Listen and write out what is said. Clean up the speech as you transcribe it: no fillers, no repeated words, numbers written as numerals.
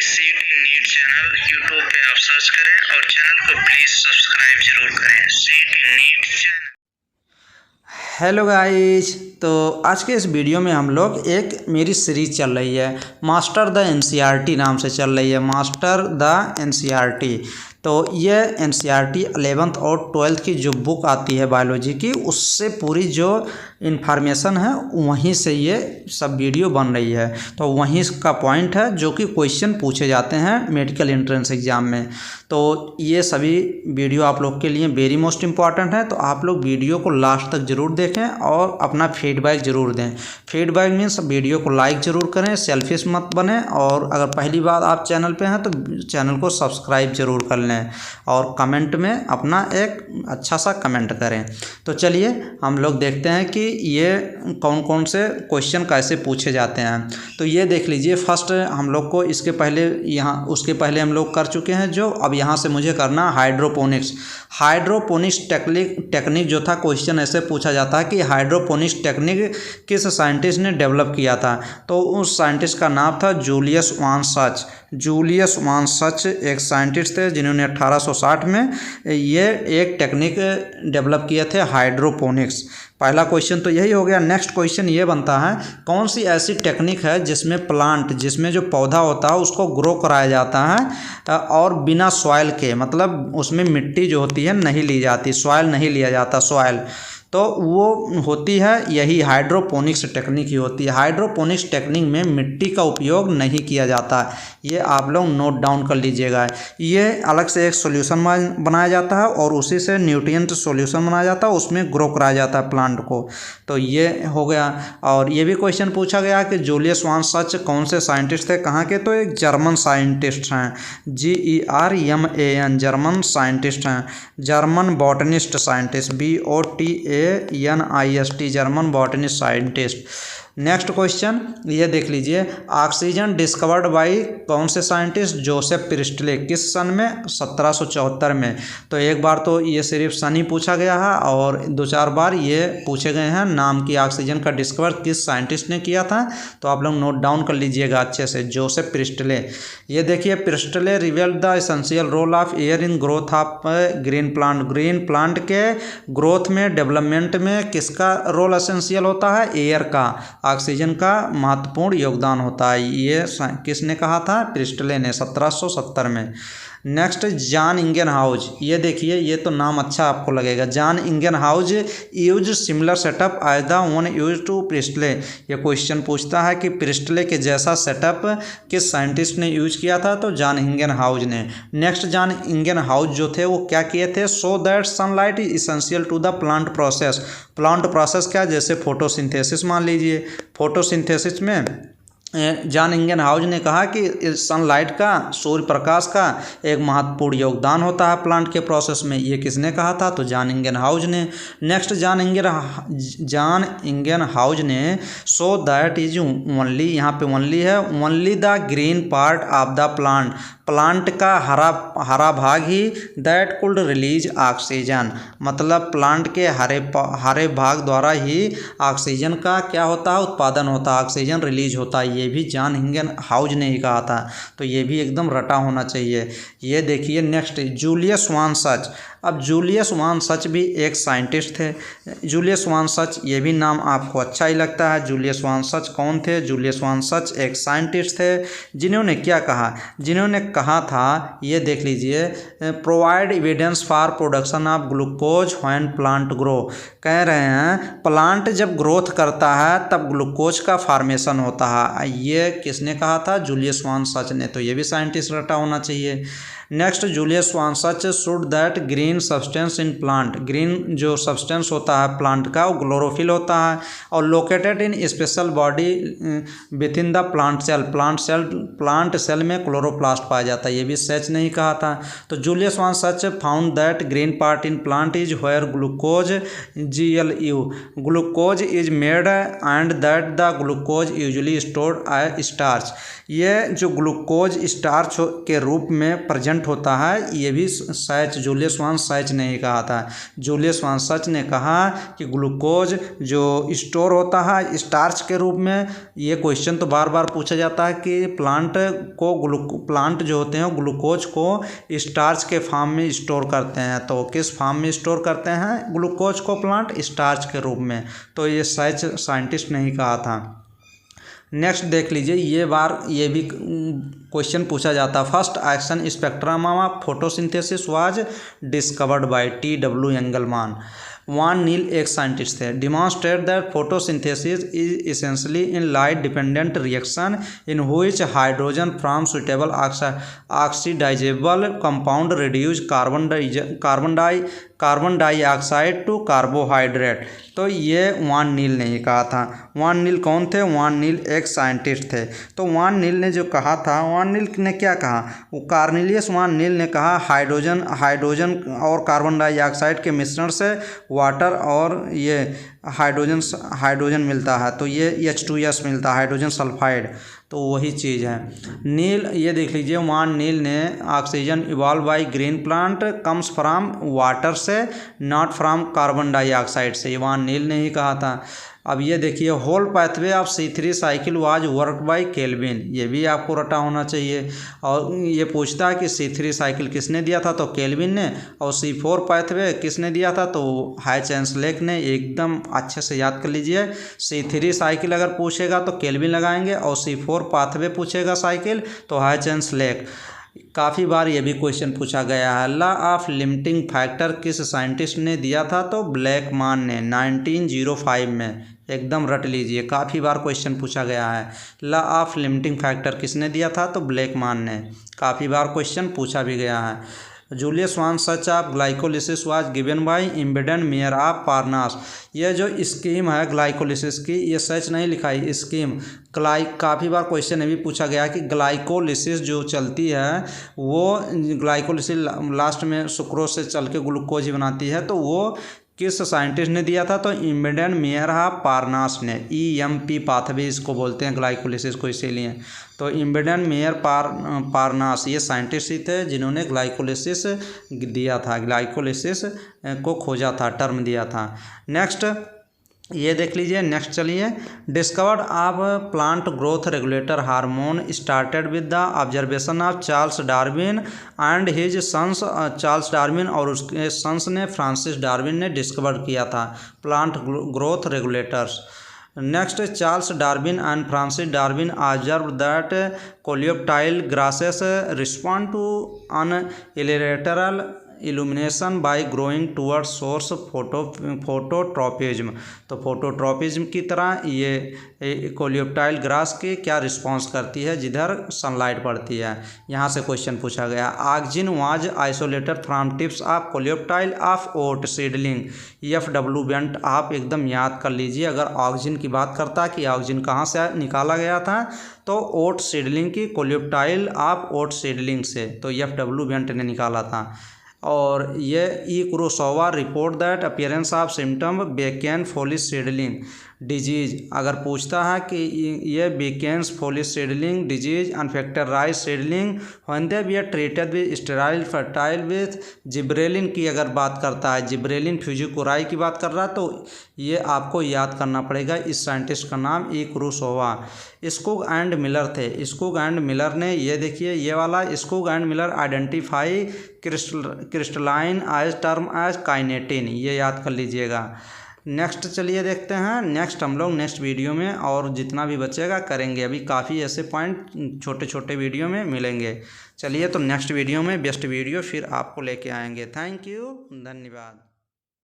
Seat NEET channel YouTube पे आप search करें और चैनल को प्लीज सब्सक्राइब जरूर करें। Seat NEET channel. Hello guys, तो आज के इस वीडियो में हम लोग एक मेरी सीरीज चल रही है मास्टर द एनसीईआरटी नाम से चल रही है। मास्टर द एनसीईआरटी, तो ये एनसीईआरटी 11th और 12th की जो बुक आती है बायोलॉजी की, उससे पूरी जो इन्फॉर्मेशन है वहीं से ये सब वीडियो बन रही है। तो वहीं का पॉइंट है जो कि क्वेश्चन पूछे जाते हैं मेडिकल एंट्रेंस एग्ज़ाम में। तो ये सभी वीडियो आप लोग के लिए वेरी मोस्ट इम्पॉर्टेंट है। तो आप लोग वीडियो को लास्ट तक ज़रूर देखें और अपना फीडबैक ज़रूर दें। फीडबैक मीन्स वीडियो को लाइक ज़रूर करें, सेल्फिश मत बने, और अगर पहली बार आप चैनल पे हैं तो चैनल को सब्सक्राइब ज़रूर कर लें और कमेंट में अपना एक अच्छा सा कमेंट करें। तो चलिए हम लोग देखते हैं कि ये कौन कौन से क्वेश्चन कैसे पूछे जाते हैं। तो ये देख लीजिए, फर्स्ट हम लोग को इसके पहले उसके पहले हम लोग कर चुके हैं जो, अब यहाँ से मुझे करना हाइड्रोपोनिक्स। हाइड्रोपोनिक्स टेक्निक जो था, क्वेश्चन ऐसे पूछा जाता है कि हाइड्रोपोनिक्स टेक्निक किस साइंटिस्ट ने डेवलप किया था। तो उस साइंटिस्ट का नाम था जूलियस वान सच। जूलियस वान सच एक साइंटिस्ट थे जिन्होंने 1860 में ये एक टेक्निक डेवलप किए थे, हाइड्रोपोनिक्स। पहला क्वेश्चन तो यही हो गया। नेक्स्ट क्वेश्चन ये बनता है, कौन सी ऐसी टेक्निक है जिसमें जो पौधा होता है उसको ग्रो कराया जाता है और बिना सॉइल के, मतलब उसमें मिट्टी जो होती है नहीं ली जाती, सॉइल नहीं लिया जाता, सॉइल, तो वो होती है यही हाइड्रोपोनिक्स टेक्निक ही होती है। हाइड्रोपोनिक्स टेक्निक में मिट्टी का उपयोग नहीं किया जाता, ये आप लोग नोट डाउन कर लीजिएगा। ये अलग से एक सॉल्यूशन बनाया जाता है और उसी से न्यूट्रिएंट सॉल्यूशन बनाया जाता है, उसमें ग्रो कराया जाता है प्लांट को। तो ये हो गया। और ये भी क्वेश्चन पूछा गया कि जूलियस वान सच कौन से साइंटिस्ट थे, कहाँ के, तो एक जर्मन साइंटिस्ट हैं, GERMAN, जर्मन साइंटिस्ट हैं, German botanist scientist, BOTANIST, German botanist scientist. Next question ये देख लीजिए, ऑक्सीजन डिस्कवर्ड बाय कौन से साइंटिस्ट, जोसेफ प्रिस्टले, किस सन में, 1774 में। तो एक बार तो ये सिर्फ सन ही पूछा गया है और दो चार बार ये पूछे गए हैं नाम की ऑक्सीजन का डिस्कवर किस साइंटिस्ट ने किया था। तो आप लोग नोट डाउन कर लीजिएगा अच्छे से, जोसेफ प्रिस्टले। ये देखिए, Priestley revealed the essential role of air in growth of green plant. Green plant के ग्रोथ में, डेवलपमेंट में किसका रोल एसेंशियल होता है, एयर का, ऑक्सीजन का महत्वपूर्ण योगदान होता है। ये किसने कहा था, प्रिस्टले ने, 1770 में। Next, John Ingenhousz. ये देखिए, ये तो नाम अच्छा आपको लगेगा, John Ingenhousz used similar setup as the one used to Priestley. ये क्वेश्चन पूछता है कि प्रिस्टले के जैसा सेटअप किस साइंटिस्ट ने यूज किया था, तो जॉन इंगेनहाउज ने। नेक्स्ट, जॉन इंगेनहाउज जो थे वो क्या किए थे, so that sunlight is essential to the plant process. Plant process क्या, जैसे फोटोसिंथेसिस मान लीजिए, फोटोसिंथेसिस में जॉन इंगेनहाउज ने कहा कि सनलाइट का, सूर्य प्रकाश का एक महत्वपूर्ण योगदान होता है प्लांट के प्रोसेस में। ये किसने कहा था, तो जॉन इंगेनहाउज ने। नेक्स्ट, जॉन इंगेनहाउज ने सो दैट इज ओनली, यहाँ पे ओनली है, only the green part of the plant, plant का हरा भाग ही, दैट कुड रिलीज ऑक्सीजन, मतलब प्लांट के हरे भाग द्वारा ही ऑक्सीजन का क्या होता है, उत्पादन होता है, ऑक्सीजन रिलीज होता है। ये भी जॉन इंगेनहाउज ने ही कहा था, तो ये भी एकदम रटा होना चाहिए। ये देखिए, नेक्स्ट, जूलियस वान सच। अब जूलियस वान सच भी एक साइंटिस्ट थे। जूलियस वान सच, ये भी नाम आपको अच्छा ही लगता है। जूलियस वान सच कौन थे, जूलियस वान सच एक साइंटिस्ट थे जिन्होंने क्या कहा, जिन्होंने कहा था, ये देख लीजिए, provide evidence for production of glucose when plant grow. कह रहे हैं प्लांट जब ग्रोथ करता है तब ग्लूकोज का फॉर्मेशन होता है। ये किसने कहा था, जूलियस वान सच ने। तो ये भी साइंटिस्ट रटा होना चाहिए। Next, Julius von Sachs showed that green substance in plant. Green जो सब्सटेंस होता है प्लांट का, वो क्लोरोफिल होता है और located in special body within the plant cell. Plant cell में क्लोरोप्लास्ट पाया जाता है। ये भी सच नहीं कहा था। तो Julius von Sachs found that green part in plant is where glucose, GLU, glucose is made and that the glucose usually stored as starch. ये जो ग्लूकोज स्टार्च के रूप में प्रेजेंट एजेंट होता है, ये भी सच जूलियस वान सच ने ही कहा था। जूलियस वान सच ने कहा कि ग्लूकोज जो स्टोर होता है स्टार्च के रूप में। ये क्वेश्चन तो बार बार पूछा जाता है कि प्लांट जो होते हैं ग्लूकोज को स्टार्च के फॉर्म में स्टोर करते हैं, तो किस फॉर्म में स्टोर करते हैं ग्लूकोज को प्लांट? स्टार्च के रूप में। तो ये सच साइंटिस्ट ने ही कहा था। नेक्स्ट देख लीजिए, ये भी क्वेश्चन पूछा जाता है। First action spectrum of photosynthesis was discovered by T.W. Engelmann. Van Niel एक साइंटिस्ट थे। Demonstrate that photosynthesis is essentially in light dependent reaction in which hydrogen from suitable oxidizable compound reduce carbon dioxide to carbohydrate. तो ये वान नील ने ही कहा था। वान नील कौन थे? वान Niel एक साइंटिस्ट थे। तो वान नील ने जो कहा था, वान नील ने क्या कहा? वो कार्नेलियस वान नील ने कहा हाइड्रोजन और कार्बन डाइऑक्साइड के मिश्रण से वाटर और ये हाइड्रोजन मिलता है, तो ये H2S मिलता है, हाइड्रोजन सल्फाइड। तो वही चीज़ है। नील, ये देख लीजिए, वान नील ने oxygen evolve by green plant comes from water से, नॉट फ्रॉम कार्बन डाइऑक्साइड से, वान नील ने ही कहा था। अब ये देखिए, whole pathway of C3 cycle was work by Calvin. ये भी आपको रटा होना चाहिए। और ये पूछता है कि C3 साइकिल किसने दिया था? तो केल्विन ने। और C4 पाथवे किसने दिया था? तो हाइचेंसलेक ने। एकदम अच्छे से याद कर लीजिए। C3 साइकिल अगर पूछेगा तो केल्विन लगाएंगे, और C4 पाथवे पूछेगा साइकिल तो हाइचेंसलेक। काफ़ी बार ये भी क्वेश्चन पूछा गया है। लॉ ऑफ लिमिटिंग फैक्टर किस साइंटिस्ट ने दिया था? तो ब्लैकमान ने 1905 में। एकदम रट लीजिए, काफ़ी बार क्वेश्चन पूछा गया है। लॉ ऑफ लिमिटिंग फैक्टर किसने दिया था? तो ब्लैकमान ने। काफ़ी बार क्वेश्चन पूछा भी गया है। Julius von such of glycolysis was given by Embden Meyer of Parnas. यह जो स्कीम है ग्लाइकोलिसिस की, ये सच नहीं लिखाई स्कीम। काफ़ी बार क्वेश्चन ये भी पूछा गया कि ग्लाइकोलिसिस जो चलती है वो ग्लाइकोलिसिस लास्ट में सुक्रोज से चल के ग्लूकोज ही बनाती है, तो वो किस साइंटिस्ट ने दिया था? तो इम्बेडेन मेयर ऑफ पारनास ने। EMP पाथवे इसको बोलते हैं ग्लाइकोलिसिस को, इसीलिए। तो इम्बेडेन मेयर पारनास ये साइंटिस्ट ही थे जिन्होंने ग्लाइकोलिसिस दिया था, ग्लाइकोलिसिस को खोजा था, टर्म दिया था। नेक्स्ट ये देख लीजिए, नेक्स्ट चलिए। Discovered of plant growth regulator hormone started with the observation of Charles Darwin and his sons. Charles Darwin और उसके सन्स ने, फ्रांसिस डार्विन ने डिस्कवर किया था plant growth regulators. Next, Charles Darwin and Francis Darwin observe that coleoptile grasses respond to unilateral illumination by growing towards source phototropism. तो phototropism की तरह ये कोलियोप्टाइल ग्रास के क्या रिस्पॉन्स करती है? जिधर सनलाइट पड़ती है। यहाँ से क्वेश्चन पूछा गया। Auxin was isolated from tips of coleoptile of oat seedling. FW Went आप एकदम याद कर लीजिए। अगर ऑक्जिन की बात करता है कि ऑक्जिन कहाँ से निकाला गया था, तो ओट सीडलिंग की, कोलियोप्टाइल ऑफ ओट सीडलिंग से। तो FW बेंट ने निकाला था। और ये Kurosawa report that appearance of symptom bakanae foolish seedling disease. अगर पूछता है कि ये bakanae foolish seedling disease uninfected rice seedling when they be treated with sterile fertile with gibberellin की अगर बात करता है, जिब्रेलिन फ्यूजिकोराई की बात कर रहा है, तो ये आपको याद करना पड़ेगा। इस साइंटिस्ट का नाम क्रोसोवा। स्कूग एंड मिलर थे। स्कूग एंड मिलर ने, ये देखिए ये वाला, Skoog and Miller identified crystalline as term as kinetin. ये याद कर लीजिएगा। नेक्स्ट चलिए देखते हैं। नेक्स्ट हम लोग नेक्स्ट वीडियो में और जितना भी बचेगा करेंगे। अभी काफ़ी ऐसे पॉइंट छोटे छोटे वीडियो में मिलेंगे। चलिए, तो नेक्स्ट वीडियो में बेस्ट वीडियो फिर आपको लेके आएंगे। थैंक यू, धन्यवाद।